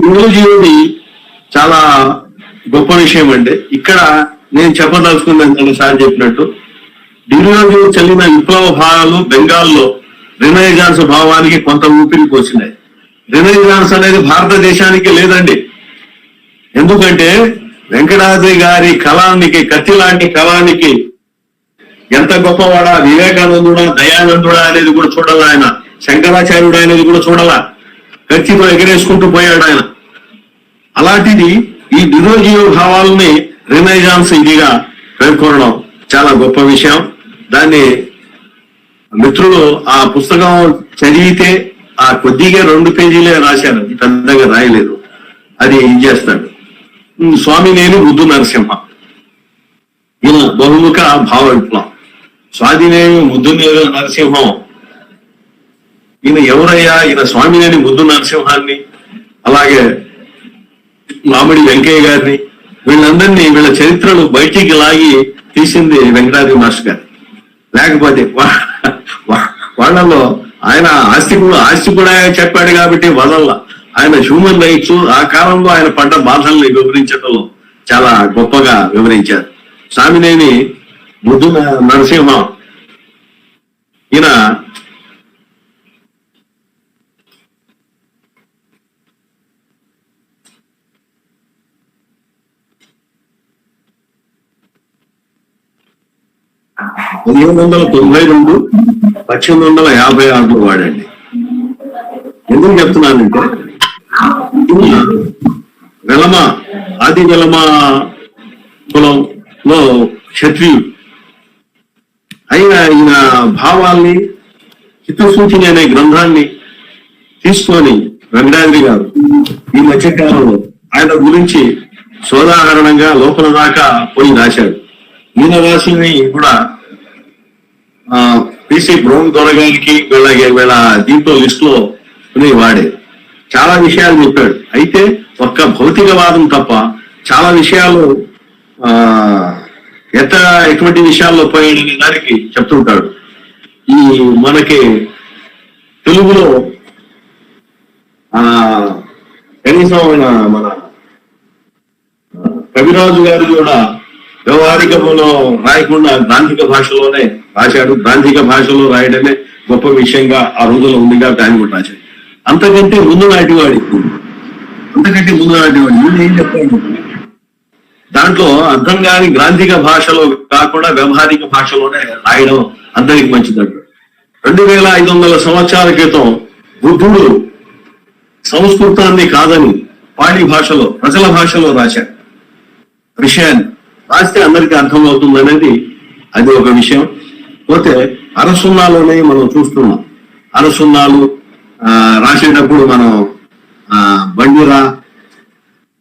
గురుజీవుడి చాలా గొప్ప విషయం అండి. ఇక్కడ నేను చెప్పదలుచుకున్నాను సార్ చెప్పినట్టు, డిగ్రీలో చల్లిన విప్లవ భావాలు బెంగాల్లో రినైజాన్స్ భావానికి కొంత ఊపిరి పోసినాయి. రినైజాన్స్ అనేది భారతదేశానికి లేదండి. ఎందుకంటే వెంకటాద్రి గారి కళానికి, కత్తి లాంటి కళానికి ఎంత గొప్పవాడా, వివేకానందుడా, దయానందుడా అనేది కూడా చూడాల ఆయన, శంకరాచార్యుడు అనేది కూడా చూడాల, కత్తితో ఎగరేసుకుంటూ పోయాడు ఆయన. అలాంటిది ఈ డిరోజీవ భావాలని రినైజాన్స్ ఇదిగా పేర్కొనడం చాలా గొప్ప విషయం. దాన్ని మిత్రులు ఆ పుస్తకం చదివితే ఆ కొద్దిగా 2 పేజీలే రాశారు, అది పెద్దగా రాయలేదు. అది ఇది చేస్తాడు. స్వామినేని ముద్దు నరసింహ, ఈయన బహుముఖ భావ విప్లవం. స్వామినేని ముద్దు నరసింహం ఈయన ఎవరయ్యా? ఈయన స్వామినేని ముద్దు నరసింహాన్ని, అలాగే మామిడి వెంకయ్య గారిని, వీళ్ళందరినీ వీళ్ళ చరిత్రలు బయటికి లాగి తీసింది వెంకటాద్రి మాస్టర్ గారు. లేకపోతే వాళ్ళలో ఆయన ఆస్తి కూడా చెప్పాడు కాబట్టి వదల్లా. ఆయన హ్యూమన్ రైట్స్, ఆ కాలంలో ఆయన పడ్డ బాధల్ని వివరించడంలో చాలా గొప్పగా వివరించారు. స్వామినేని ముద్దు నరసింహ ఈయన $1792 1856 వాడండి. ఎందుకు చెప్తున్నానంటే వెలమ, ఆది వెలమ కులంలో క్షత్రియుడు అయిన ఈయన భావాల్ని హితసూచిని అనే గ్రంథాన్ని తీసుకొని వెంకటాద్రి గారు ఈ మధ్యకాలంలో ఆయన గురించి సోదాహరణంగా లోపల దాకా పోయి రాశాడు. ఈయన రాసిని కూడా పిసి బ్రౌన్ దొరగారికి వీళ్ళ దీంట్లో లిస్ట్ లో వాడే చాలా విషయాలు చెప్పాడు. అయితే ఒక్క భౌతికవాదం తప్ప చాలా విషయాలు ఎటువంటి విషయాల్లో పోయాడనే దానికి చెప్తుంటాడు. ఈ మనకి తెలుగులో కనీసం మన కవిరాజు గారు కూడా వ్యవహారికంలో రాయకుండా గ్రాంధిక భాషలోనే రాశాడు. గ్రాంధిక భాషలో రాయడమే గొప్ప విషయంగా ఆ రోజుల్లో ఉంది కాబట్టి ఆయన కూడా రాశాడు. అంతకంటే ముందు నాటివాడు వీళ్ళు ఏం చెప్పాడు, దాంట్లో అర్థం కాని గ్రాంధిక భాషలో కాకుండా వ్యవహారిక భాషలోనే రాయడం అందరికి మంచిదంటాడు. 2500 సంవత్సరాల క్రితం బుద్ధుడు సంస్కృతాన్ని కాదని పాళీ భాషలో, ప్రజల భాషలో రాశాడు. విషయాన్ని రాస్తే అందరికీ అర్థమవుతుంది అనేది అది ఒక విషయం. పోతే అరసున్నాలోనే మనం చూస్తున్నాం. అరసున్నాలు రాసేటప్పుడు మనం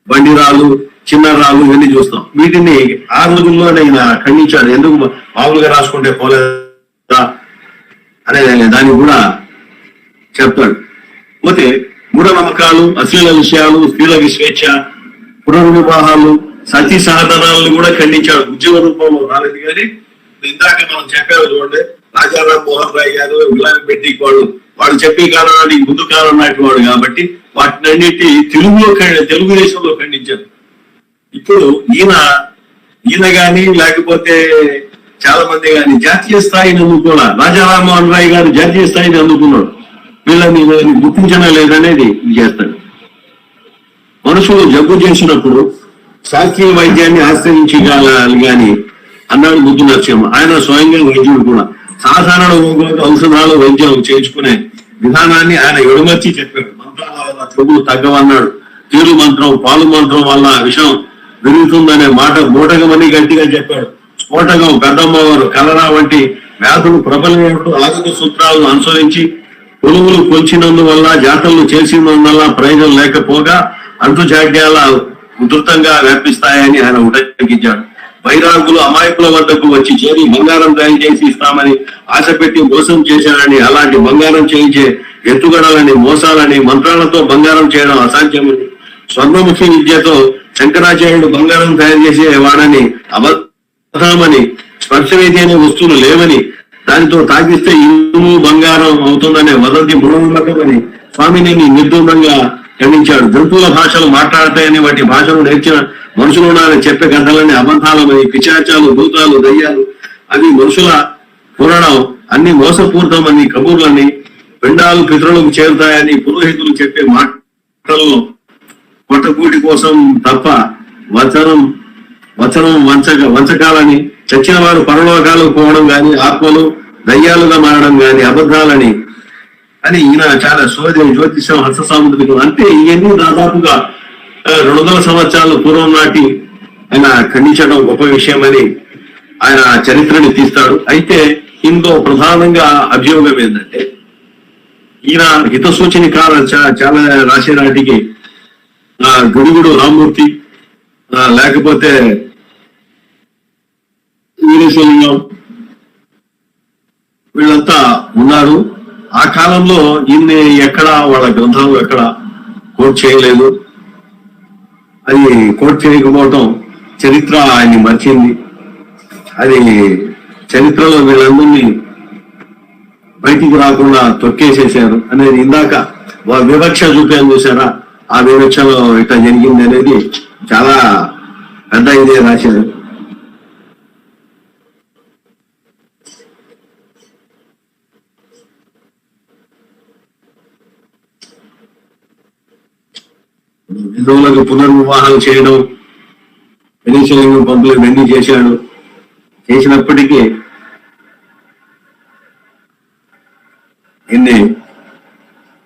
బండిరాలు, చిన్నరాలు ఇవన్నీ చూస్తాం. వీటిని ఆ రోజుల్లోనే ఆయన ఖండించాడు. ఎందుకు మామూలుగా రాసుకుంటే పోలేదా అనే దాన్ని కూడా చెప్తాడు. పోతే మూఢనమ్మకాలు, అశ్లీల విషయాలు, స్త్రీలకి స్వేచ్ఛ, పునర్వివాహాలు, సతీ సహధనాలను కూడా ఖండించాడు. ఉద్యోగ రూపంలో రాలేదు కానీ ఇందాక మనం చెప్పారు చూడండి, రాజారాం మోహన్ రాయ్ గారు గులాబీ పెట్టి వాడు చెప్పే కారణానికి ముందు కాలం నాటి వాడు కాబట్టి వాటినన్నిటి తెలుగుదేశంలో ఖండించారు. ఇప్పుడు ఈయన గాని లేకపోతే చాలా మంది గాని జాతీయ స్థాయిని అందుకున్నా. రాజారాం మోహన్ రాయ్ గారు జాతీయ స్థాయిని అందుకున్నాడు. వీళ్ళని గుర్తించడం లేదనేది చేస్తాడు. మనుషులు జబ్బు చేసినప్పుడు శాస్త్రీయ వైద్యాన్ని ఆశ్రయించగలాలి గాని అన్నాడు ముద్దు నరసింహ. ఆయన స్వయంగా వైద్యుడు కూడా. సాధారణ రోగులకు ఔషధాలు వైద్యం చేయించుకునే విధానాన్ని ఆయన ఎడుమర్చి చెప్పాడు. మంత్రాల వల్ల తెగులు తగ్గవన్నాడు. తీరు మంత్రం, పాలు మంత్రం వల్ల విషం పెరుగుతుందనే మాట మూటకమని గట్టిగా చెప్పాడు. స్ఫోటకం, పెద్దమ్మవారు, కలరా వంటి వ్యాధులు ప్రబలమైనప్పుడు ఆరోగ్య సూత్రాలను అనుసరించి కొలువులు కొల్చినందువల్ల, జాతరలు చేసినందువల్ల ప్రయోజనం లేకపోగా అంటుజాడ్యాల ఉధృతంగా వ్యాపిస్తాయని ఆయన ఉటంకించాడు. వైరాగులు అమాయకుల వద్దకు వచ్చి చేరి బంగారం తయారు చేసి ఇస్తామని ఆశ పెట్టి మోసం చేశారని, అలాంటి బంగారం చేయించే ఎత్తుగడలని, మోసాలని, మంత్రాలతో బంగారం చేయడం అసాధ్యమని, స్వర్ణముఖి విద్యతో శంకరాచార్యుడు బంగారం తయారు చేసేవాడని, అబద్ధమని, స్పర్శవేది అనే వస్తువులు లేవని, దానితో తాకిస్తే ఇల్లు బంగారం అవుతుందనే వదంతి మూఢనమ్మకమని స్వామినేని నిర్దూరంగా ఖండించాడు. జంతువుల భాషలు మాట్లాడతాయని వాటి భాషను నేర్చిన మనుషులు ఉన్నారని చెప్పే కథలన్నీ అబద్ధాలమని, పిశాచాలు, భూతాలు, దయ్యాలు అవి మనుషుల పురాణం అన్ని మోసపూరితమని కబుర్లని, పిండాలు పితరులకు చేరుతాయని పురోహితులు చెప్పే మాటల్లో పొట్టకూటి కోసం తప్ప వచనం వంచకాలని, చచ్చిన వారు పరలోకాలకు పోవడం గాని, ఆత్మలు దయ్యాలుగా మారడం గాని అబద్ధాలని అని ఈయన చాలా జ్యోతిషం, హస్త సాముద్రికం అంటే ఇవన్నీ దాదాపుగా 200 సంవత్సరాల పూర్వం నాటి ఆయన ఖండించడం గొప్ప విషయమని ఆయన చరిత్రని తీస్తాడు. అయితే ఇందులో ప్రధానంగా అభియోగం ఏంటంటే ఈయన హితసూచని చాలా రాసే నాటికి గడుగుడు రామ్మూర్తి లేకపోతే వీరేశలింగం వీళ్ళంతా ఉన్నారు. ఆ కాలంలో ఈయన్ని ఎక్కడ వాళ్ళ గ్రంథాలు ఎక్కడ కోట్ చేయలేదు. అది కోట్ చేయకపోవటం చరిత్ర ఆయన్ని మర్చింది. అది చరిత్రలో వీళ్ళందరినీ బయటికి రాకుండా తొక్కేసేసారు అనేది ఇందాక వివక్ష చూపాను చూసారా, ఆ వివక్షలో ఇట్లా జరిగింది అనేది చాలా పెద్ద ఇదే రాశారు. హిందువులకు పునర్వివాహాలు చేయడం, విదేశలింగం పంపులు ఇవన్నీ చేసినప్పటికీ ఇన్ని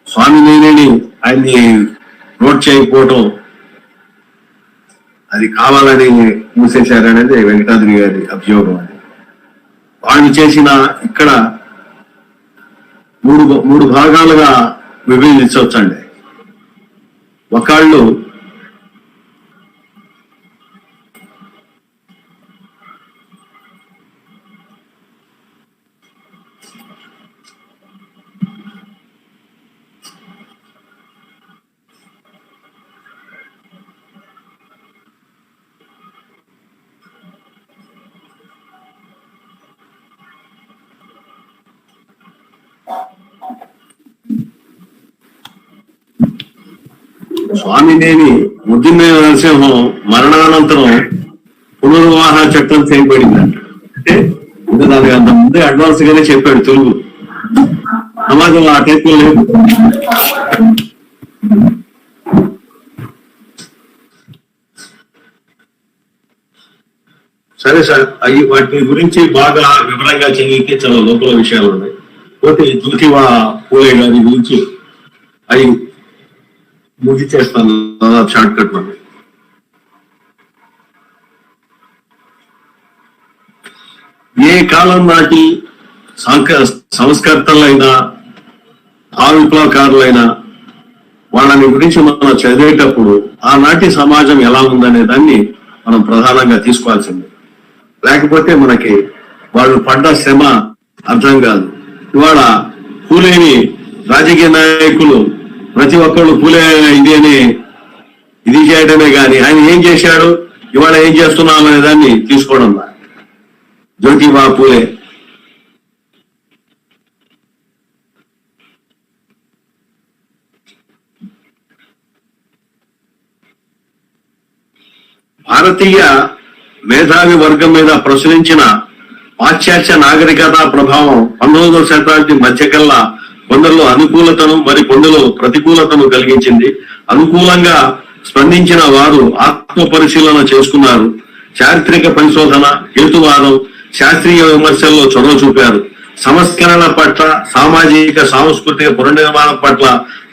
స్వామి నేనేని ఆయన్ని నోట్ చేయకపోవటం అది కావాలని మూసేశారనేది వెంకటాద్రి గారి అభియోగం. అని వాళ్ళు చేసిన ఇక్కడ మూడు భాగాలుగా విభజించవచ్చండి. ఒకళ్ళు స్వామినేని ముద్దుమేన నరసింహం మరణానంతరం పునర్వివాహ చట్టం చేయబడిందంట. అంటే ఇంకా దానికి అంత ముందే అడ్వాన్స్ గానే చెప్పాడు. తెలుగు సమాజంలో ఆ టైపు లేదు. సరే సార్, అవి వాటి గురించి బాగా వివరంగా చదివితే చాలా లోపల విషయాలు ఉన్నాయి. పోతే జ్యోతిబా పూలే గారి గురించి అవి ముగిచేస్తాను షార్ట్ కట్ లో. ఏ కాలం నాటి సంస్కర్తలైనా విప్లవకారులైనా వాళ్ళని గురించి మనం చదివేటప్పుడు ఆనాటి సమాజం ఎలా ఉందనే దాన్ని మనం ప్రధానంగా తీసుకోవాల్సిందే. లేకపోతే మనకి వాళ్ళు పడ్డ శ్రమ అర్థం కాదు. ఇవాళ పూలేని రాజకీయ నాయకులు ప్రతి ఒక్కళ్ళు పూలే ఇది చేయడమే కానీ ఆయన ఏం చేశాడు, ఇవాళ ఏం చేస్తున్నాం అనే దాన్ని తీసుకోవడం. జ్యోతిబా పూలే భారతీయ మేధావి వర్గం మీద ప్రచురించిన పాశ్చాత్య నాగరికత ప్రభావం 19వ శతాబ్ది మధ్యకల్లా కొందరిలో అనుకూలతను మరి కొందరిలో ప్రతికూలతను కలిగించింది. అనుకూలంగా స్పందించిన వారు ఆత్మ పరిశీలన చేసుకున్నారు. చారిత్రక పరిశోధన, హేతువాదం, శాస్త్రీయ విమర్శల్లో చొరవ చూపారు. సంస్కరణ పట్ల, సామాజిక సాంస్కృతిక పునర్నిర్మాణం పట్ల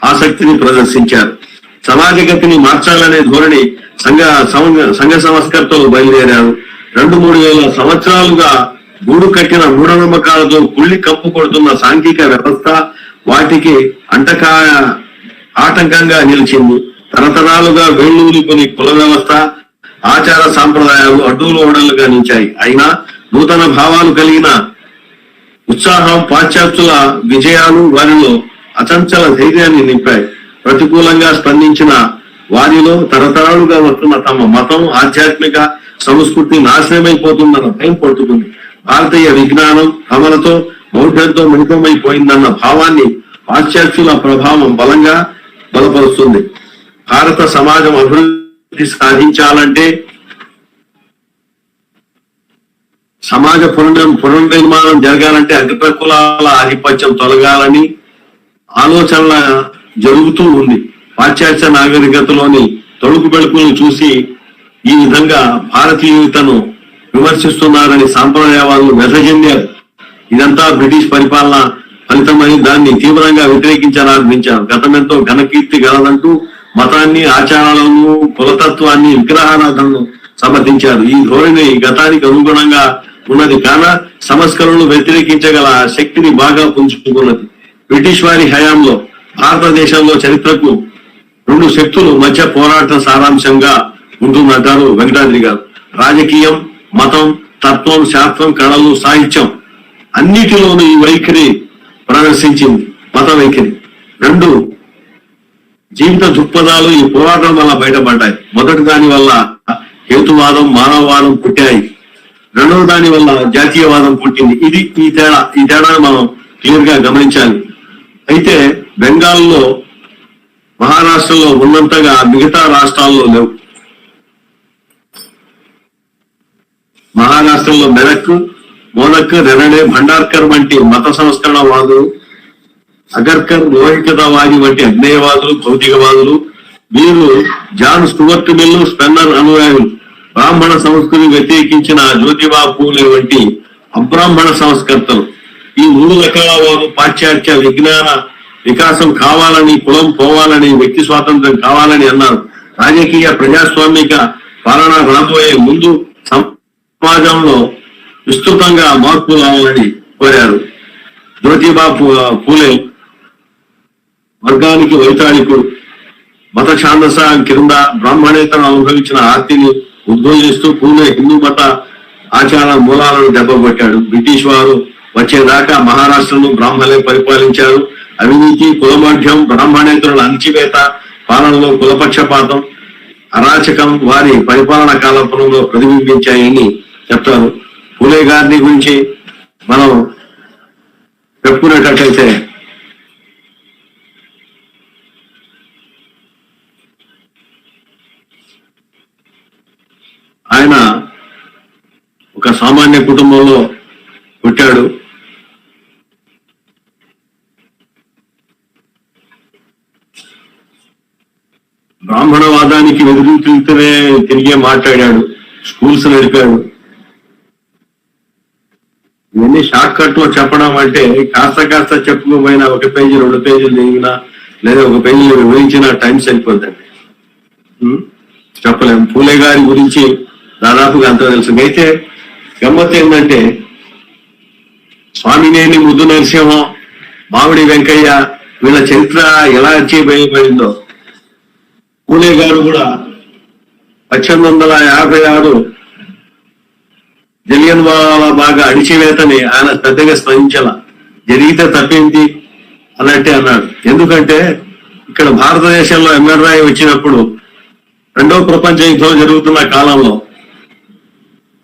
ఆసక్తిని ప్రదర్శించారు. సమాజగతిని మార్చాలనే ధోరణి సంఘ సంస్కర్తలు బయలుదేరారు. 2-3 వేల సంవత్సరాలుగా గూడు కట్టిన మూఢనమ్మకాలతో కుళ్ళి కప్పు కొడుతున్న సాంఘిక వ్యవస్థ వాటికి ఆటంకంగా నిలిచింది. తరతరాలుగా వేళ్లూరుకుని కుల వ్యవస్థ, ఆచార సాంప్రదాయాలు అడ్డులు ఓడలుగా నిలిచాయి. అయినా నూతన భావాలు కలిగిన ఉత్సాహం, పాశ్చాత్యుల విజయాలు వారిలో అచంచల ధైర్యాన్ని నింపాయి. ప్రతికూలంగా స్పందించిన వారిలో తరతరాలుగా వస్తున్న తమ మతం, ఆధ్యాత్మిక సంస్కృతి నాశనమైపోతుందన్న భయం పడుతుంది. భారతీయ విజ్ఞానం అమలతో బౌద్ధంతో మిళితమైపోయిందన్న భావాన్ని పాశ్చాత్యుల ప్రభావం బలపరుస్తుంది. భారత సమాజం అభివృద్ధి సాధించాలంటే, సమాజ పునర్నిర్మాణం జరగాలంటే అగ్రకులాల ఆధిపత్యం తొలగాలని ఆలోచనల జరుగుతూ ఉంది. పాశ్చాత్య నాగరికతలోని తొడుగు బెడుకులను చూసి ఈ విధంగా భారతీయతను విమర్శిస్తున్నారని సాంప్రదాయవాదులు వెదజెందారు. ఇదంతా బ్రిటిష్ పరిపాలన ఫలితమని దాన్ని తీవ్రంగా వ్యతిరేకించాలనిపించారు. గతమెంతో ఘనకీర్తి గలదంటూ మతాన్ని, ఆచారాలను, కులతత్వాన్ని, విగ్రహారాధనను సమర్థించారు. ఈ ధోరణి గతానికి అనుగుణంగా ఉన్నది కాన సంస్కరణలు వ్యతిరేకించగల శక్తిని బాగా పుంజుకున్నది. బ్రిటిష్ వారి హయాంలో భారతదేశంలో చరిత్రకు రెండు శక్తులు మధ్య పోరాటం సారాంశంగా ఉంటుందంటారు వెంకటాద్రి గారు. రాజకీయం, మతం, తత్వం, శాస్త్రం, కళలు, సాహిత్యం అన్నిటిలోనూ ఈ వైఖరి ప్రదర్శించింది. మత వైఖరి. రెండు జీవిత దృక్పథాలు ఈ పోరాటం వల్ల బయటపడ్డాయి. మొదటి దాని వల్ల హేతువాదం, మానవవాదం పుట్టాయి. రెండవ దాని వల్ల జాతీయవాదం పుట్టింది. ఈ తేడాను మనం క్లియర్ గా గమనించాలి. అయితే బెంగాల్లో, మహారాష్ట్రలో ఉన్నంతగా మిగతా రాష్ట్రాల్లో లేవు. మహారాష్ట్రలో మెదక్, మోదక్, రెనడే, భండార్కర్ వంటి మత సంస్కరణవాదులు, అగర్కర్, లోహికతవాది వంటి అగ్నేయవాదులు, భౌతికవాదులు, వీరు జాన్ స్టూవర్ట్ మిల్, స్పెన్నర్ అనుయాయులు. బ్రాహ్మణ సంస్కృతిని వ్యతిరేకించిన జ్యోతిబా పూలే వంటి అబ్రాహ్మణ సంస్కర్తలు. ఈ మూడు రకాల వారు పాశ్చాత్య విజ్ఞాన వికాసం కావాలని, కులం పోవాలని, వ్యక్తి స్వాతంత్రం కావాలని అన్నారు. రాజకీయ ప్రజాస్వామిక పాలన రాబోయే ముందు సమాజంలో విస్తృతంగా మార్పు రావాలని కోరారు. జ్యోతిబా పూలే వర్గానికి వైతాళికుడు. మత ఛాందస కింద బ్రాహ్మణేతను అనుభవించిన ఆర్తిని ఉద్బోధిస్తూ పూలే హిందూ మత ఆచార మూలాలను దెబ్బకొట్టాడు. బ్రిటిష్ వారు వచ్చేదాకా మహారాష్ట్రను బ్రాహ్మణులే పరిపాలించారు. అవినీతి, కులమాఢ్యం, బ్రాహ్మణేతరుల అణచివేత, పాలనలో కులపక్షపాతం, అరాచకం వారి పరిపాలన కాలంలో ప్రతిబింబించాయని చెప్తారు. పూలే గారిని గురించి మనం చెప్పుకునేటట్లయితే ఆయన ఒక సామాన్య కుటుంబంలో పుట్టాడు. బ్రాహ్మణవాదానికి తిరిగే మాట్లాడాడు. స్కూల్స్ నడిపాడు. ఇవన్నీ షార్ట్ కట్ లో చెప్పడం అంటే కాస్త చెప్పుకోపోయినా, ఒక పేజీ 2 పేజీలు దిగినా లేదా ఒక పేజీలు వివరించిన టైం సరిపోద్దండి. చెప్పలేము. పూలే గారి గురించి దాదాపుగా అంత తెలుసు. అయితే గమ్మత్ ఏంటంటే స్వామినేని ముద్దు నరసింహం, మామిడి వెంకయ్య వీళ్ళ చరిత్ర ఎలా చేయబడిందో పూలే గారు కూడా 1856 జలియన్ వాలా బాగా అణిచివేతని ఆయన పెద్దగా స్మరించాల. జరిగితే తప్పేంటి అన్నట్టే అన్నాడు. ఎందుకంటే ఇక్కడ భారతదేశంలో ఎంఎన్రాయ్ వచ్చినప్పుడు రెండవ ప్రపంచ యుద్ధం జరుగుతున్న కాలంలో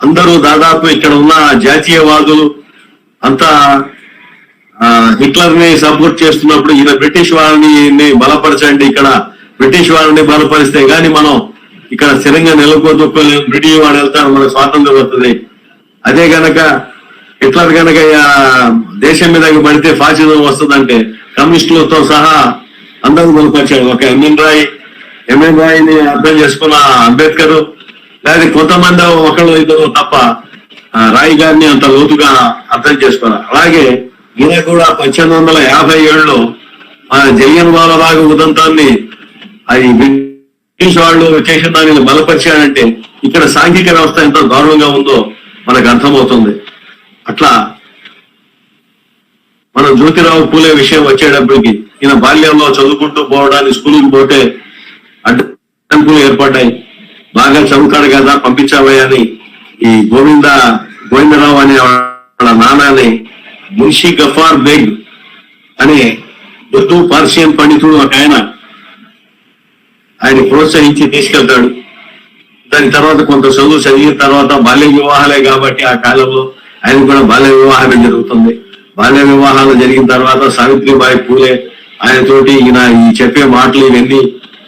అందరూ దాదాపు ఇక్కడ ఉన్న జాతీయవాదులు అంతా హిట్లర్ ని సపోర్ట్ చేస్తున్నప్పుడు ఈయన బ్రిటిష్ వారిని బలపరచండి, ఇక్కడ బ్రిటిష్ వారిని బలపరిస్తే గాని మనం ఇక్కడ స్థిరంగా నెలకొల్పుకోలేము, బ్రిటిష్ వాడు వెళ్తారు, మనకు స్వాతంత్రం వస్తుంది. అదే గనక హిట్లర్ గనక దేశం మీద పడితే ఫాసిజం వస్తుందంటే కమ్యూనిస్టులతో సహా అందరూ బలపరిచాడు. ఒక ఎంఎన్ రాయ్ని అర్థం చేసుకున్న అంబేద్కర్ లేదా కొంతమంది ఒకళ్ళు ఇద్దరు తప్ప రాయ్ గారిని అంత లోతుగా అర్థం చేసుకున్నారు. అలాగే ఈయన కూడా 1857లో జలియన్ వాలాబాగ్ ఉదంతాన్ని అది బ్రిటిష్ వాళ్ళు చేసిన దానిని బలపరిచాడంటే ఇక్కడ సాంఘిక వ్యవస్థ ఎంత దారుణంగా ఉందో మనకు అర్థమవుతుంది. అట్లా మనం జ్యోతిరావు పూలే విషయం వచ్చేటప్పటికి ఈయన బాల్యంలో చదువుకుంటూ పోవడానికి స్కూల్కి పోతే అడ్డంకులు ఏర్పడ్డాయి. బాగా చదువుతాడు కదా పంపించావని ఈ గోవిందరావు అనే వాళ్ళ నాన్నని మున్షి గఫార్ బేగ్ అనే ఉర్దూ పర్షియన్ పండితుడు ఒక ఆయన ప్రోత్సహించి తీసుకెళ్తాడు. దాని తర్వాత కొంత చదువు చదివిన తర్వాత బాల్య వివాహాలే కాబట్టి ఆ కాలంలో ఆయన కూడా బాల్య వివాహమే జరుగుతుంది. బాల్య వివాహాలు జరిగిన తర్వాత సావిత్రిబాయి పూలే ఆయనతోటి ఈయన ఈ చెప్పే మాటలు ఇవన్నీ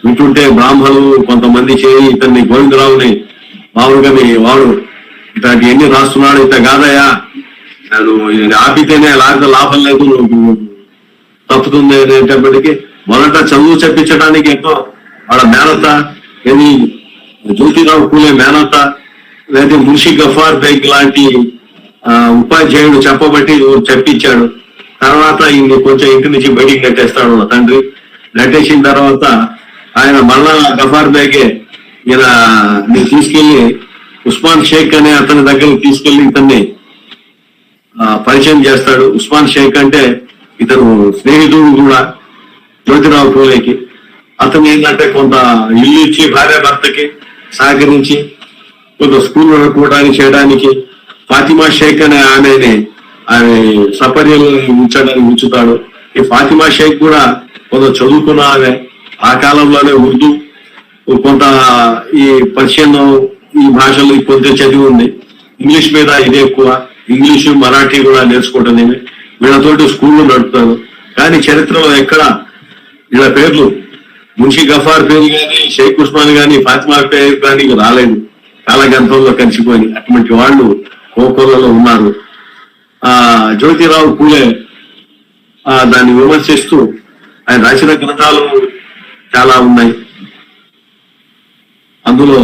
వింటుంటే బ్రాహ్మణులు కొంతమంది చేరి ఇతన్ని గోవిందరావుని మామూలుగా వాడు ఇట్లాంటి ఎన్ని రాస్తున్నాడు, ఇంత కాదయా నేను ఆపితేనే లాభం లేదు, తప్పుతుంది అనేటప్పటికీ మొదట చదువు చెప్పించడానికి ఎంతో వాళ్ళ మేనత ఏది జ్యోతిరావు పూలే మేనత లేదా మున్షి గఫార్ బేగ్ లాంటి ఉపాధ్యాయుడు చెప్పబట్టి చెప్పించాడు. తర్వాత ఈయన కొంచెం ఇంటి నుంచి బయటికి నెట్టేస్తాడు తండ్రి. నెట్టేసిన తర్వాత ఆయన మళ్ళా గఫార్ బేగే ఈయన తీసుకెళ్లి ఉస్మాన్ షేక్ అనే అతని దగ్గరికి తీసుకెళ్లి ఇతన్ని పరిచయం చేస్తాడు. ఉస్మాన్ షేక్ అంటే ఇతను స్నేహితుడు కూడా జ్యోతిరావు పూలేకి. అతను ఏంటంటే కొంత ఇల్లు ఇచ్చి భార్య భర్తకి సహకరించి కొంత స్కూల్ నడుపుకోవడానికి చేయడానికి ఫాతిమా షేక్ అనే ఆమె సపర్యలు ఉంచుతాడు. ఈ ఫాతిమా షేక్ కూడా కొంత చదువుకున్న ఆమె. ఆ కాలంలోనే ఉర్దూ కొంత ఈ పర్షియన్ ఈ భాషలు కొంత చదివి ఉంది. ఇంగ్లీష్ మీద ఇది ఎక్కువ, ఇంగ్లీషు మరాఠీ కూడా నేర్చుకోవటం నేను వీళ్ళతోటి స్కూళ్ళు నడుపుతాను. కానీ చరిత్రలో ఎక్కడ వీళ్ళ పేర్లు మున్షి గఫార్ పేరు కానీ షేక్ ఉస్మాన్ కానీ ఫాతిమా పేరు కానీ రాలేదు, కాలగంధంలో కలిసిపోయి. అటువంటి వాళ్ళు కోకోలలో ఉన్నారు. జ్యోతిరావు పూలే దాన్ని విమర్శిస్తూ ఆయన రాసిన గ్రంథాలు చాలా ఉన్నాయి. అందులో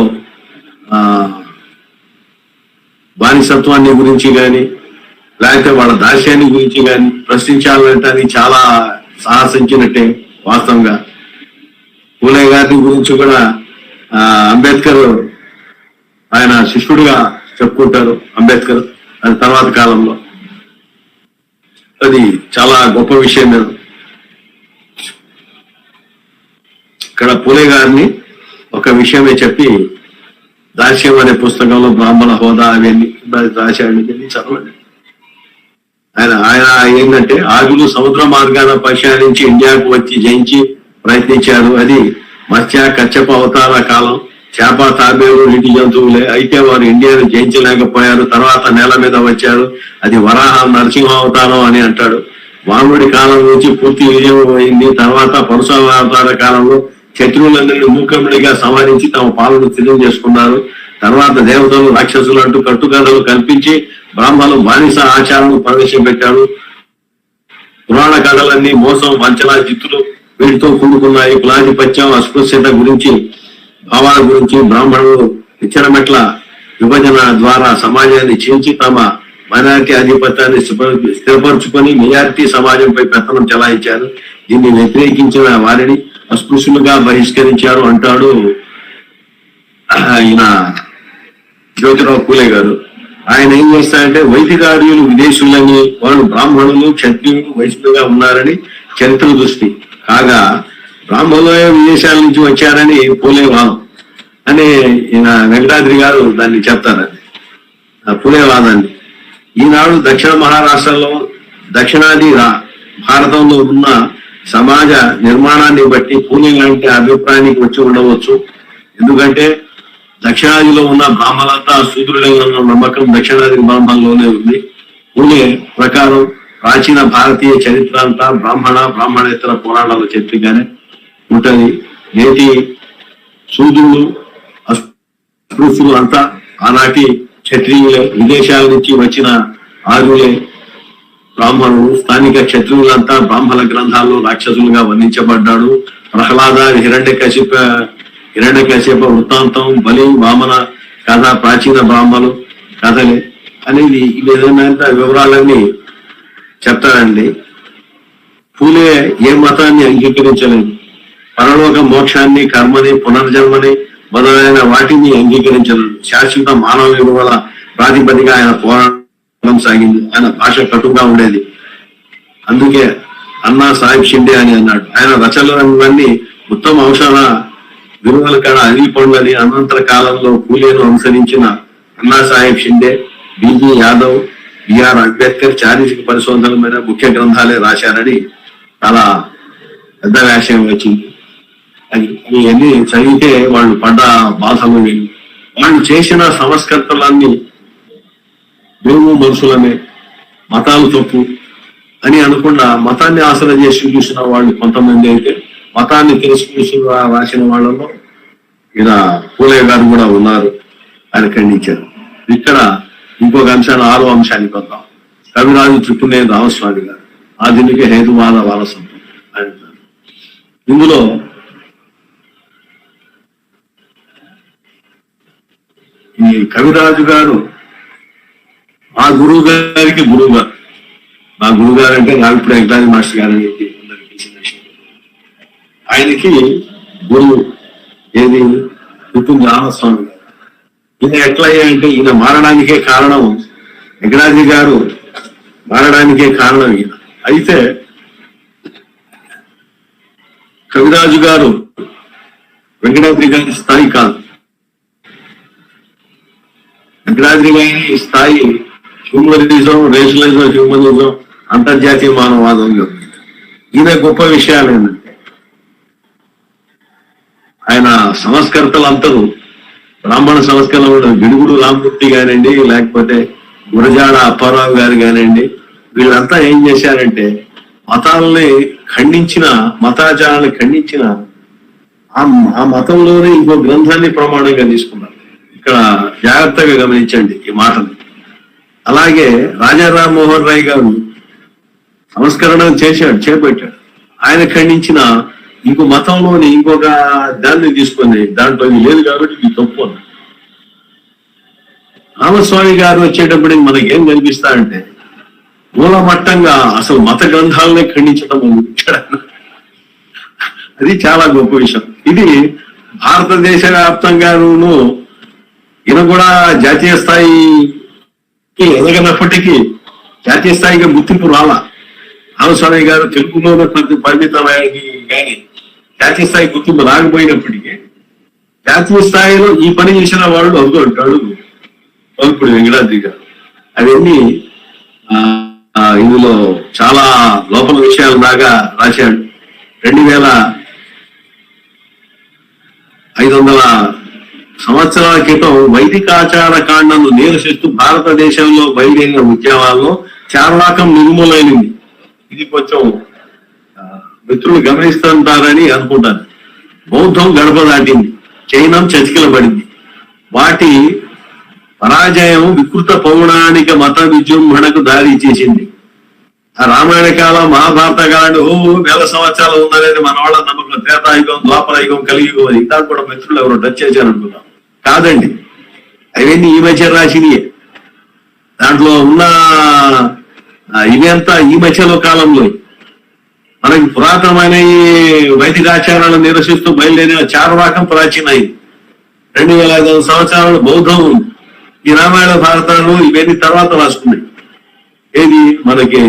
బానిసత్వాన్ని గురించి కానీ లేకపోతే వాళ్ళ దాస్యాన్ని గురించి కానీ ప్రశ్నించాలంటే అది చాలా సాహసించినట్టే. వాస్తవంగా పూలే గారి గురించి కూడా అంబేద్కర్ ఆయన శిష్యుడిగా చెప్పుకుంటారు. అంబేద్కర్ అది తర్వాత కాలంలో అది చాలా గొప్ప విషయం. ఇక్కడ పూలే గారిని ఒక విషయమే చెప్పి దాస్యం అనే పుస్తకంలో బ్రాహ్మణ హోదా అవన్నీ రాశాడు, చదవండి. ఆయన ఏంటంటే ఆగులు సముద్ర మార్గాన పర్షియానించి ఇండియాకు వచ్చి జయించి ప్రయత్నించారు. అది మత్స్య కచ్చప అవతార కాలం. చేప తాబేలు ఇంటి జంతువులే. అయితే వారు ఇండియాను జయించలేకపోయారు. తర్వాత నేల మీద వచ్చారు. అది వరాహ నరసింహ అవతారం అని అంటాడు. వాముడి కాలం నుంచి పూర్తి విజయం అయింది. తర్వాత పరశురామ అవతార కాలంలో శత్రువులందరినీ మూకముడిగా సంహరించి తమ పాలన సిద్ధం చేసుకున్నారు. తర్వాత దేవతలు రాక్షసులు అంటూ కట్టుకథలు కల్పించి బ్రాహ్మణులు బానిస ఆచారాలను ప్రవేశపెట్టారు. పురాణ కథలన్నీ మోసం, వంచన, జిత్తులు వీటితో కూడుకున్నాయి. కులాధిపత్యం, అస్పృశ్యత గురించి భావాల గురించి బ్రాహ్మణులు ఇచ్చరమెట్ల విభజన ద్వారా సమాజాన్ని చీల్చి తమ మైనారిటీ ఆధిపత్యాన్ని స్థిరపరుచుకొని మెజారిటీ సమాజంపై పెత్తనం చెలాయించారు. దీన్ని వ్యతిరేకించిన వారిని అస్పృశ్యులుగా బహిష్కరించారు అంటాడు ఈయన జ్యోతిరావు పూలే గారు. ఆయన ఏం చేస్తారంటే వైదికార్యులు విదేశీయులని, వాళ్ళు బ్రాహ్మణులు క్షత్రియులు వైశ్యులుగా ఉన్నారని చరిత్ర దృష్టి కాగా బ్రాహ్మణులే విదేశాల నుంచి వచ్చారని పూలే వాదం అని ఈయన వెంకటాద్రి గారు దాన్ని చెప్తారని పూలే వాదాన్ని. ఈనాడు దక్షిణ మహారాష్ట్రలో దక్షిణాది భారతంలో ఉన్న సమాజ నిర్మాణాన్ని బట్టి పూలే లాంటి అభిప్రాయానికి వచ్చి ఉండవచ్చు. ఎందుకంటే దక్షిణాదిలో ఉన్న బ్రాహ్మణులంతా శూద్రులే ఉన్న నమ్మకం దక్షిణాది బ్రాహ్మణంలోనే ఉంది. పూలే ప్రకారం ప్రాచీన భారతీయ చరిత్ర అంతా బ్రాహ్మణేతర పురాణాల చరిత్రగానే ఉంటది. నేటి శూద్రులు అస్పృశ్యులు అంతా ఆనాటి క్షత్రియులే, విదేశాల నుంచి వచ్చిన ఆర్యులే. బ్రాహ్మణులు స్థానిక క్షత్రియులంతా బ్రాహ్మణ గ్రంథాల్లో రాక్షసులుగా వర్ణించబడ్డాడు. ప్రహ్లాద, హిరణ్యకశిప వృత్తాంతం, బలి, వామన కథ ప్రాచీన బ్రాహ్మణులు కథలే అనేది ఈ విధమైన వివరాలన్నీ చెప్తారండి. పూలే ఏ మతాన్ని అంగీకరించలేదు. పరలోక మోక్షాన్ని, కర్మని, పునర్జన్మని మొదలైన వాటిని అంగీకరించలేదు. శాశ్వత మానవ విలువల ప్రాతిపదిక ఆయన పోరాటం సాగింది. ఆయన భాష కటుగా ఉండేది. అందుకే అన్నా సాహిబ్ షిండే అని అన్నాడు. ఆయన రచనలన్నీ ఉత్తమ ఔషధ విలువల కాడ అరిగిపండుని. అనంతర కాలంలో పూలేను అనుసరించిన అన్నా సాహెబ్ షిండే, బిజి యాదవ్, బిఆర్ అంబేద్కర్ చారిత్రక పరిశోధనల మీద ముఖ్య గ్రంథాలే రాశారని చాలా పెద్ద వ్యాసం వచ్చింది. ఇవన్నీ చదివితే వాళ్ళు పడ్డ బాధలు, వాళ్ళు చేసిన సంస్కర్తలన్నీ దేవుడు మనుషులమే, మతాలు తప్పు అని అనకుండా మతాన్ని ఆసరా చేసి చూసిన వాళ్ళు కొంతమంది అయితే మతాన్ని తిరస్కరించి రాసిన వాళ్ళలో ఈయన పూలే గారు కూడా ఉన్నారు. ఆయన ఖండించారు. ఇక్కడ ఇంకొక అంశాన్ని 6వ అంశానికి వద్దాం. కవిరాజు చుట్టూనే రామస్వామి గారు ఆధునిక హేతువాద వారసత్వం ఆయన. ఇందులో ఈ కవిరాజు గారు ఆ గురువు గారికి గురువు గారు, మా గురువు గారు అంటే ఇప్పుడు వెంకటాజీ మాస్టర్ గారు అని చెప్పి అందరికి తెలిసిన విషయం. ఆయనకి గురువు ఏది చుట్టూంది రామస్వామి గారు. ఈయన ఎట్లా అంటే ఈయన మారడానికే కారణం, వెంకటాజీ గారు మారడానికే కారణం ఈయన. అయితే కవిరాజు గారు వెంకటాద్రి గారి స్థాయి కాదు. వెంకటాద్రి గారి స్థాయి హ్యూమనిజం, రేషనలిజం, హ్యూమనిజం, అంతర్జాతీయ మానవవాదం. ఈయన గొప్ప విషయాలు ఏంటంటే ఆయన సంస్కర్తలందరూ బ్రాహ్మణ సంస్కరణ గిడుగుడు రామమూర్తి గానండి, లేకపోతే గురజాడ అప్పారావు గారు కానివ్వండి, వీళ్ళంతా ఏం చేశారంటే మతాలని ఖండించిన, మతాచారాన్ని ఖండించిన ఆ మతంలోనే ఇంకో గ్రంథాన్ని ప్రమాణంగా తీసుకున్నారు. ఇక్కడ జాగ్రత్తగా గమనించండి ఈ మాటని. అలాగే రాజా రామ్మోహన్ రాయ్ గారు సంస్కరణ చేపట్టాడు. ఆయన ఖండించిన ఇంకో మతంలోని ఇంకొక దాన్ని తీసుకొని దాంట్లో ఇది లేదు కాబట్టి ఇది తప్పు అన్న. రామస్వామి గారు వచ్చేటప్పటికి మనకేం కనిపిస్తారంటే మూలమట్టంగా అసలు మత గ్రంథాలనే ఖండించడం మొదలుపెట్టాడు. అది చాలా గొప్ప విషయం. ఇది భారతదేశ వ్యాప్తంగాను ఈయన కూడా జాతీయ స్థాయికి ఎదగనప్పటికీ జాతీయ స్థాయిగా గుర్తింపు రాలా. రామస్వామి గారు తెలుగులోనే పరిమితమయ్యానికి కానీ జాతీయ స్థాయి గుర్తింపు రాకపోయినప్పటికీ జాతీయ స్థాయిలో ఈ పని చేసిన వాళ్ళు అవుతుంటాడు ఇప్పుడు వెంకటాద్రి గారు. అవన్నీ ఇందులో చాలా లోపల విషయాలు దాకా రాశాడు. 2500 సంవత్సరాల క్రితం వైదికాచార కాండను నిరసిస్తూ భారతదేశంలో బయలుదేరిన ఉద్యమాల్లో చార్వాకం నిర్మూలైనది. ఇది కొంచెం మిత్రులు గమనిస్తుంటారని అనుకుంటాను. బౌద్ధం గడప దాటింది, జైనం చతికిలబడింది. వాటి పరాజయం వికృత పౌరాణిక మత విజృంభణకు దారి చేసింది. ఆ రామాయణ కాలం, మహాభారత కాలం వేల సంవత్సరాలు ఉందనేది మన వాళ్ళ నమ్మకం. త్రేతాయుగం, ద్వాపరయుగం, కలియుగం అని ఇందాక కూడా మిత్రులు ఎవరు టచ్ చేశారనుకున్నాం. కాదండి, అవన్నీ ఈ మధ్య రాసినయే. దాంట్లో ఉన్న ఇవంతా ఈ మధ్యలో కాలంలో మనకి పురాతనమైన వైదికాచారాలను నిరసిస్తూ బయలుదేరిన చార్వాకం ప్రాచీనమైంది. 2500 సంవత్సరాలు బౌద్ధం ఉంది. ఈ రామాయణ భారతాలు ఇవన్నీ తర్వాత రాసుకున్నాయి. ఏది మనకి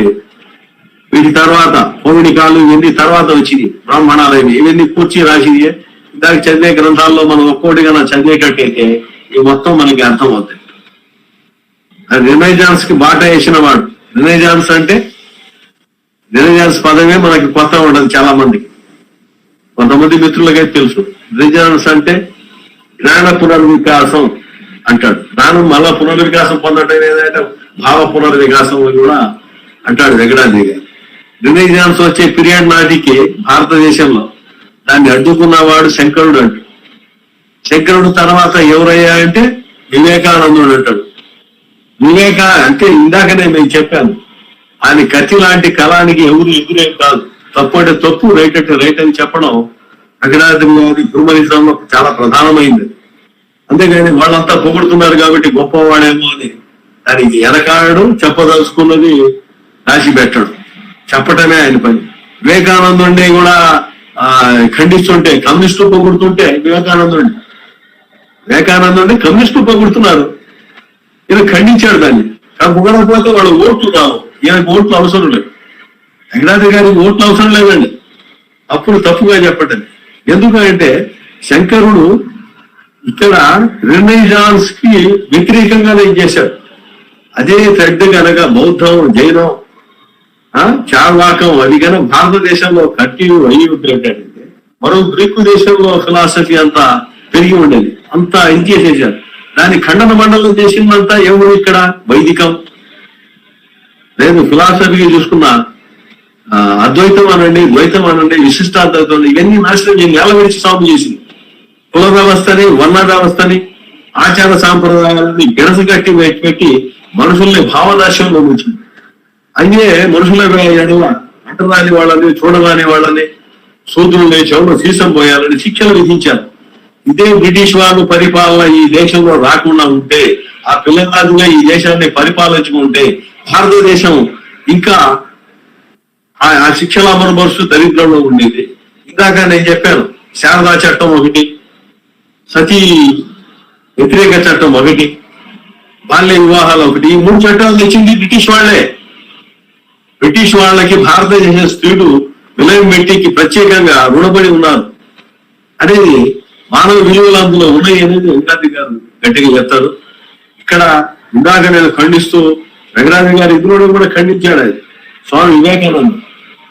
వీటి తర్వాత పౌరాణికాలు ఇవన్నీ తర్వాత వచ్చినాయి. బ్రాహ్మణాలు ఇవన్నీ కూర్చి రాసినాయి. ఇందాక చదివే గ్రంథాల్లో మనం ఒక్కోటిగా చదివేటట్టయితే ఇవి మొత్తం మనకి అర్థం అవుతాయి. రినైజాన్స్ కి బాట వేసిన వాడు. రినైజాన్స్ అంటే రినైజాన్స్ పదమే మనకి కొత్త ఉండదు చాలా మందికి. కొంతమంది మిత్రులకైతే తెలుసు. రినైజాన్స్ అంటే జ్ఞాన పునర్వికాసం అంటాడు. జ్ఞానం మళ్ళా పునర్వికాసం పొందడం ఏదంటే భావ పునర్వికాసం కూడా అంటాడు వెంకటాద్రి గారు. రినైజాన్స్ వచ్చే పీరియడ్ నాటికి భారతదేశంలో దాన్ని అడ్డుకున్నవాడు శంకరుడు అంటాడు. శంకరుడు తర్వాత ఎవరయ్యా అంటే వివేకానందుడు అంటాడు. అంటే ఇందాకనే నేను చెప్పాను, ఆయన కత్తి లాంటి కళానికి ఎవరు ఎదురేం కాదు. తప్పు అంటే తప్పు, రైట్ అంటే రైట్ అని చెప్పడం వెంకటాద్రి గారి హ్యూమనిజంలో చాలా ప్రధానమైంది. అంతేగాని వాళ్ళంతా పొగుడుతున్నారు కాబట్టి గొప్పవాడేమో అని దానికి వెనకాడడం, చెప్పదలుచుకున్నది రాసి పెట్టడం, చెప్పటమే ఆయన పని. వివేకానందుడిని కూడా ఖండిస్తుంటే కమ్యూనిస్టులు పొగుడుతుంటే వివేకానందుడిని కమ్యూనిస్టులు పొగుడుతున్నారు. ఈయన ఖండించాడు దాన్ని. పొగడకపోతే వాళ్ళు ఓట్లు కావు. ఈయనకు ఓట్లు అవసరం లేదు. వెంకటాద్రి గారికి ఓట్లు అవసరం లేదండి. అప్పుడు తప్పుగా చెప్పటం. ఎందుకంటే శంకరుడు ఇక్కడ రినైజాన్స్ కి వ్యతిరేకంగానే చేశాడు. అదే థ్రెడ్ కనుక బౌద్ధం, జైనం, చార్వాకం అవి కనుక భారతదేశంలో కంటిన్యూ అయ్యి ఉండేటంటే మరో గ్రీకు దేశంలో ఫిలాసఫీ అంతా పెరిగి ఉండేది. అంతా ఇది చేసేసారు. దాని ఖండన మండలం చేసిందంతా ఎవరు ఇక్కడ వైదికం లేదు. ఫిలాసఫీ చూసుకున్నా అద్వైతం అనండి, ద్వైతం అనండి, విశిష్టాద్వైతం ఇవన్నీ నాశనం నేల విడిచి సాగు చేసింది. కుల వ్యవస్థని, వర్ణ వ్యవస్థని, ఆచార సాంప్రదాయాలని గెడస కట్టి పెట్టి మనుషుల్ని భావనాశంలో ఉంచింది. అదే మనుషుల ఎడల అంటరాని వాళ్ళని, చూడరాని వాళ్ళని, శూద్రుల్ని చెవులు సీసం పోయాలని శిక్షలు విధించారు. ఇదే బ్రిటిష్ వాళ్ళు పరిపాలన ఈ దేశంలో రాకుండా ఉంటే, ఆ పిల్లరాజుగా ఈ దేశాన్ని పరిపాలించుకుంటే భారతదేశం ఇంకా ఆ శిక్షల అమలుపరుస్తూ దరిద్రంలో ఉండేది. ఇందాక నేను చెప్పాను, శారదా చట్టం ఒకటి, సతీ వ్యతిరేక చట్టం ఒకటి, బాల్య వివాహాలు ఒకటి. ఈ 3 చట్టాలు తెచ్చింది బ్రిటిష్ వాళ్లే. బ్రిటిష్ వాళ్ళకి భారతదేశ స్త్రీలు విలయం పెట్టికి ప్రత్యేకంగా రుణపడి ఉన్నారు అనేది మానవ విలువలు అందులో ఉన్నాయి అనేది వెంకటాద్రి గారు గట్టిగా చెప్తారు. ఇక్కడ ఇందాక నేను ఖండిస్తూ వెంకటాద్రి గారు ఇద్దరు కూడా ఖండించాడు. అది స్వామి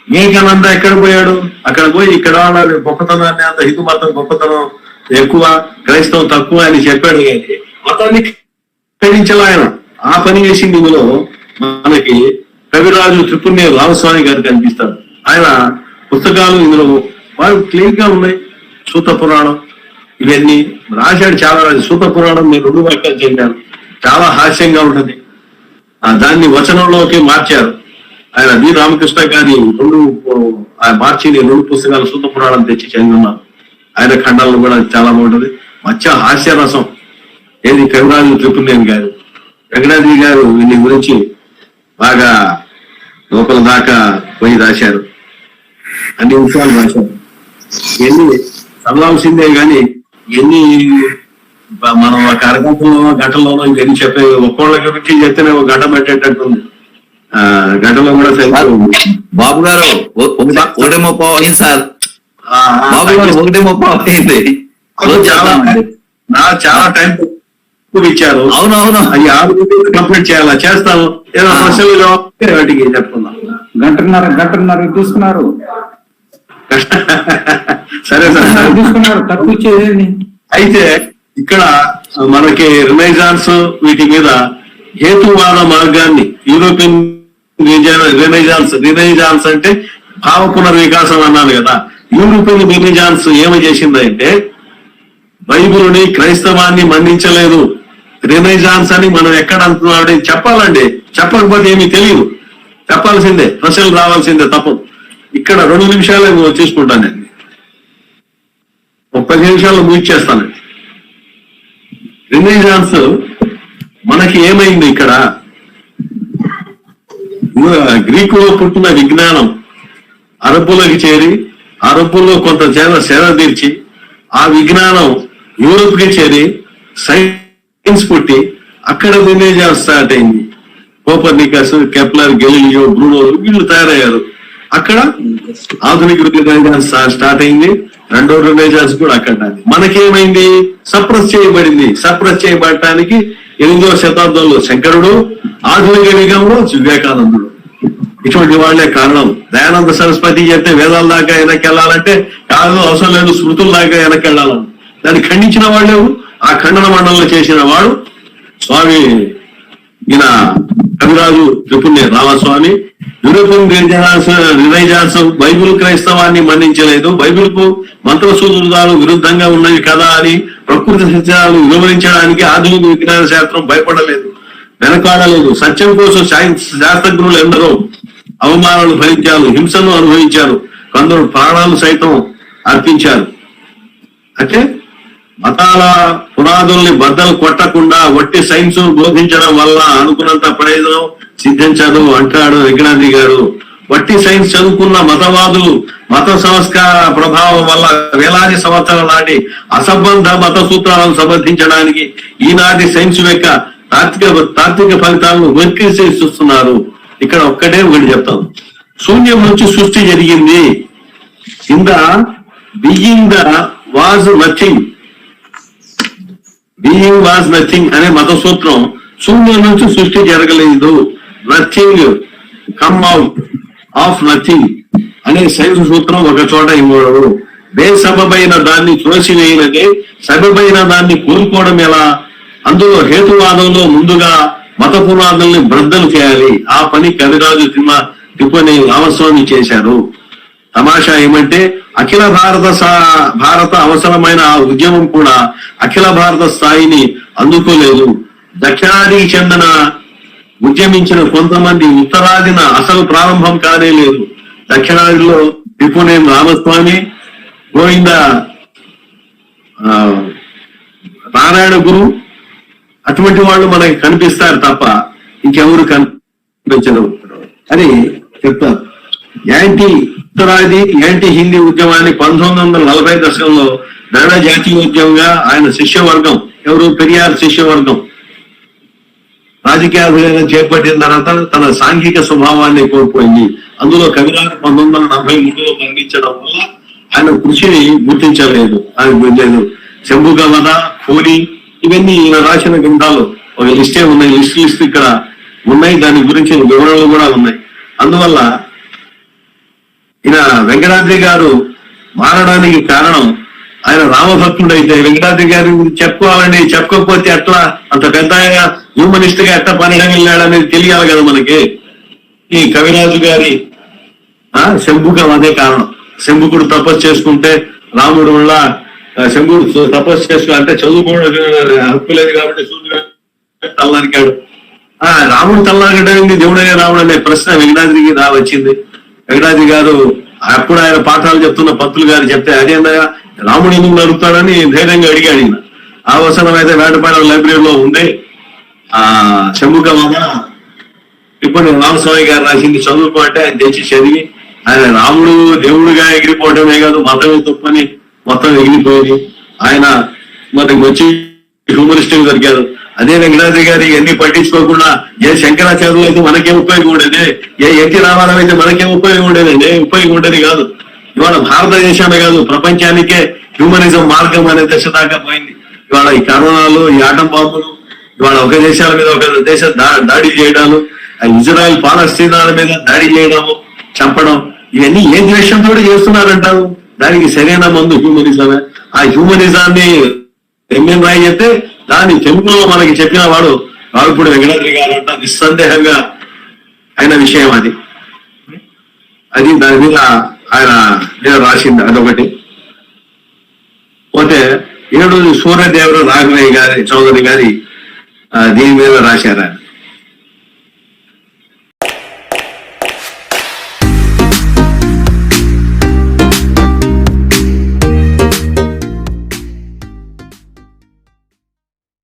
వివేకానంద ఎక్కడ పోయాడు? అక్కడ పోయి ఇక్కడ గొప్పతనాన్ని, అంత హిందూ మతం గొప్పతనం ఎక్కువ, క్రైస్తవం తక్కువ అని చెప్పాడు. మతాన్ని ఖండించాలి ఆయన. ఆ పని చేసింది ఇందులో మనకి కవిరాజు త్రిపుణ్య రామస్వామి గారు కనిపిస్తారు. ఆయన పుస్తకాలు ఇందులో వాళ్ళు క్లియర్ గా ఉన్నాయి. సూత పురాణం ఇవన్నీ రాశాడు, చాలా రాశాడు. సూత పురాణం నేను 2 వాక్యాలు చెప్పాను, చాలా హాస్యంగా ఉంటది. దాన్ని వచనంలోకి మార్చారు. ఆయన వి రామకృష్ణ గారి మార్చి 2 పుస్తకాలు సూత పురాణం తెచ్చి చదివిన్నాను. ఆయన ఖండాలను కూడా చాలా బాగుంటది. మధ్య హాస్య రసం ఏది కవిరాజు త్రిపుణ్యం గారు. వెంకటాద్రి గారు వీళ్ళ గురించి బాగా లోపల దాకా పోయి రాశారు, అన్ని విషయాలు రాశారు. ఎన్ని చదవాల్సిందే కానీ ఎన్ని మనం ఒక గంటలోనో ఇంకెన్ని చెప్పే ఒక్కోళ్ళ గురించి చెప్తేనే ఒక గంట పెట్టేటట్టుంది. గంటలో కూడా బాబు గారు 1:30 అయింది సార్. బాబు గారు 1:30 అయింది. చాలా టైం ఇచ్చారు. అవునవును, అవి 6 కంప్లీట్ చేయాలా, చేస్తాను. ఏదో ప్రశ్నలు వాటికి చెప్పుకుందాం. గంటన్నర తీసుకున్నారు. సరే సార్ తీసుకున్నారు, తక్కువ చేయండి. అయితే ఇక్కడ మనకి రినైజాన్స్ వీటి మీద హేతువాద మార్గాన్ని యూరోపియన్ రినైజాన్స్ అంటే భావ పునర్వికాసం అన్నాను కదా. యూరోపియన్ రినైజాన్స్ ఏమి చేసిందంటే బైబిల్ని, క్రైస్తవాన్ని మన్నించలేదు. రినైజాన్స్ అని మనం ఎక్కడ అంటున్నాడు చెప్పాలండి. చెప్పకపోతే ఏమీ తెలియదు, చెప్పాల్సిందే, ప్రశ్నలు రావాల్సిందే, తప్పదు. ఇక్కడ 2 నిమిషాలు తీసుకుంటానండి, 30 నిమిషాల్లో ముగిచేస్తానండి. రినైజాన్స్ మనకి ఏమైంది? ఇక్కడ గ్రీకులో పుట్టిన విజ్ఞానం అరబ్బులకు చేరి, అరబ్బుల్లో కొంత సేవ తీర్చి, ఆ విజ్ఞానం యూరోప్కి చేరి సైన్స్ పుట్టి అక్కడ రినైజాన్స్ స్టార్ట్ అయింది. కోపర్నికస్, కెప్లర్, గెలీలియో, బ్రూనో వీళ్ళు తయారయ్యారు. అక్కడ ఆధునిక రినైజాన్స్ స్టార్ట్ అయింది. 2వ రినైజాన్స్ కూడా అక్కడ. మనకేమైంది? సప్రెస్ చేయబడింది. సప్రెస్ చేయబడటానికి 8వ శతాబ్దంలో శంకరుడు, ఆధునిక యుగంలో వివేకానందుడు, ఇటువంటి వాళ్లే కారణం. దయానంద సరస్వతి చెప్తే వేదాల దాకా వెనక్కెళ్ళాలంటే కాదు, అవసరం లేదు, స్మృతుల దాకా వెనక్కెళ్ళాలని దాన్ని ఖండించిన వాళ్ళు. ఆ ఖండన మండలంలో చేసిన వాడు స్వామి ఈయన Kaviraju Tripunya Ramaswamy. European renaissance Bible, క్రైస్తవాన్ని మన్నించలేదు. బైబిల్ కు మంత్రసూత్రాలు విరుద్ధంగా ఉన్నవి కదా అని ప్రకృతి సత్యాలు వివరించడానికి ఆధునిక విజ్ఞాన శాస్త్రం భయపడలేదు, వెనకాడలేదు. సత్యం కోసం శాస్త్రజ్ఞులు ఎందరో అవమానాలు భరించారు, హింసను అనుభవించారు, కొందరు ప్రాణాలు సైతం అర్పించారు. అంటే మతాల పునాదుల్ని బద్దలు కొట్టకుండా వట్టి సైన్స్ బోధించడం వల్ల అనుకున్నంత ప్రయోజనం సిద్ధించదు అంటాడు వెంకటాద్రి గారు. వట్టి సైన్స్ చదువుకున్న మతవాదులు మత సంస్కార ప్రభావం వల్ల వేలాది సంవత్సరాల నాటి అసంబద్ధ మత సూత్రాలను సమర్థించడానికి ఈనాటి సైన్స్ యొక్క తాత్విక ఫలితాలను వెక్కిరిసి చూస్తున్నారు. ఇక్కడ ఒకటి చెప్తాను. శూన్యం నుంచి సృష్టి జరిగింది. In the being the was nothing, being was nothing అనే మత సూత్రం శూన్యం నుంచి సృష్టి జరగలేదు. Nothing come out of nothing అనే సైన్స్ సూత్రం ఒక చోట ఇవ్వడు. బేసబైన దాన్ని త్రోసివేయనదే సబబైన దాన్ని కోరుకోవడం ఎలా? అందులో హేతువాదంలో ముందుగా మత పునాదుల్ని బ్రద్దలు చేయాలి. ఆ పని కవిరాజు టిప్పని రామస్వామి చేశారు. తమాషా ఏమంటే అఖిల భారత అవసరమైన ఆ ఉద్యమం కూడా అఖిల భారత స్థాయిని అందుకోలేదు. దక్షిణాదికి చెందిన ఉద్యమించిన కొంతమంది ఉత్తరాదిన అసలు ప్రారంభం కానే లేదు. దక్షిణాదిలో టిప్పునేని రామస్వామి, గోవింద నారాయణ గురు అటువంటి వాళ్ళు మనకి కనిపిస్తారు తప్ప ఇంకెవరు కనిపించరు అని చెప్తారు. యాంటీ ఉత్తరాది యాంటీ హిందీ ఉద్యమాన్ని 1940 దశకంలో ద్రవిడ జాతీయ ఉద్యమంగా ఆయన శిష్యవర్గం, ఎవరు పెరియార్ శిష్యవర్గం, రాజకీయాలు చేపట్టిన తర్వాత తన సాంఘిక స్వభావాన్ని కోల్పోయింది. అందులో కవిరాజు 1943లో మరణించడం వల్ల ఆయన కృషిని గుర్తించలేదు. శంభుక వధ, కూలి, ఇవన్నీ ఈయన రాసిన గ్రంథాలు ఒక లిస్టే ఉన్నాయి. లిస్ట్ ఇక్కడ ఉన్నాయి, దాని గురించి వివరాలు కూడా ఉన్నాయి. అందువల్ల ఈయన వెంకటాద్రి గారు మారడానికి కారణం ఆయన రామభక్తుడైతే వెంకటాద్రి గారి గురించి చెప్పుకోవాలని, చెప్పకపోతే ఎట్లా అంత పెద్ద హ్యూమనిస్ట్ గా ఎట్లా పనిగా వెళ్ళాడనేది తెలియాలి కదా మనకి. ఈ కవిరాజు గారి శంభుక అదే కారణం. శంభుకుడు తపస్సు చేసుకుంటే రాముడు వల్ల శంభుడు తపస్సు చేసుకుంటే చదువుకోవడం హక్కు లేదు కాబట్టి సూర్యుడు తల్లరికాడు. రాముడు తల్లరికడానికి దేవుడయ్యే రాముడు అనే ప్రశ్న వెంకటాద్రికి వచ్చింది. వెంకటాద్రి గారు అప్పుడు ఆయన పాఠాలు చెప్తున్న పంతులు గారు చెప్తే అదేందగా రాముడు ఎందుకు నడుపుతాడని ధైర్యంగా అడిగాడు. ఈయన అవసరం అయితే వేటపాలెం లైబ్రరీలో ఉంది శంభుక వధ, ఇప్పుడు రామస్వామి గారు రాసింది చదువుకో అంటే ఆయన తెచ్చి చదివి ఆయన రాముడు దేవుడుగా ఎగిరిపోవడమే కాదు మతమే తప్పని మొత్తం ఎగిరిపోయింది. ఆయన మనకి వచ్చి హ్యూమనిస్ట్ దొరికారు. అదే వెంకటాద్రి గారి ఎన్ని పట్టించుకోకుండా ఏ శంకరాచార్యులు అయితే మనకేం ఉపయోగం ఉండేది, ఏ ఎన్టీ రామారావు అయితే మనకేం ఉపయోగం ఉండేది, ఉపయోగం ఉండేది కాదు. ఇవాళ భారతదేశమే కాదు ప్రపంచానికే హ్యూమనిజం మార్గం అనే దశ దాకా పోయింది. ఇవాళ ఈ కరోనాలు, ఈ ఆటం బాంబులు, ఇవాళ ఒక దేశాల మీద ఒక దేశం దాడి చేయడాలు, ఇజ్రాయెల్ పాలస్తీనాల మీద దాడి చేయడము, చంపడం, ఇవన్నీ ఏ ద్వేషంతో చేస్తున్నారంటారు. దానికి సరైన మందు హ్యూమనిజమే. ఆ హ్యూమనిజాన్ని ఎంఎన్ రాయ్ చెప్తే దాన్ని తెలుగులో మనకి చెప్పిన వాడు రావుపూడి వెంకటాద్రి గారు అంట. నిస్సందేహంగా ఆయన విషయం అది దాని మీద ఆయన రాసింది. అదొకటి. పోతే 7 సూర్యదేవర రాఘవయ్య గారి చౌదరి గారి దీని మీద రాశారు ఆయన.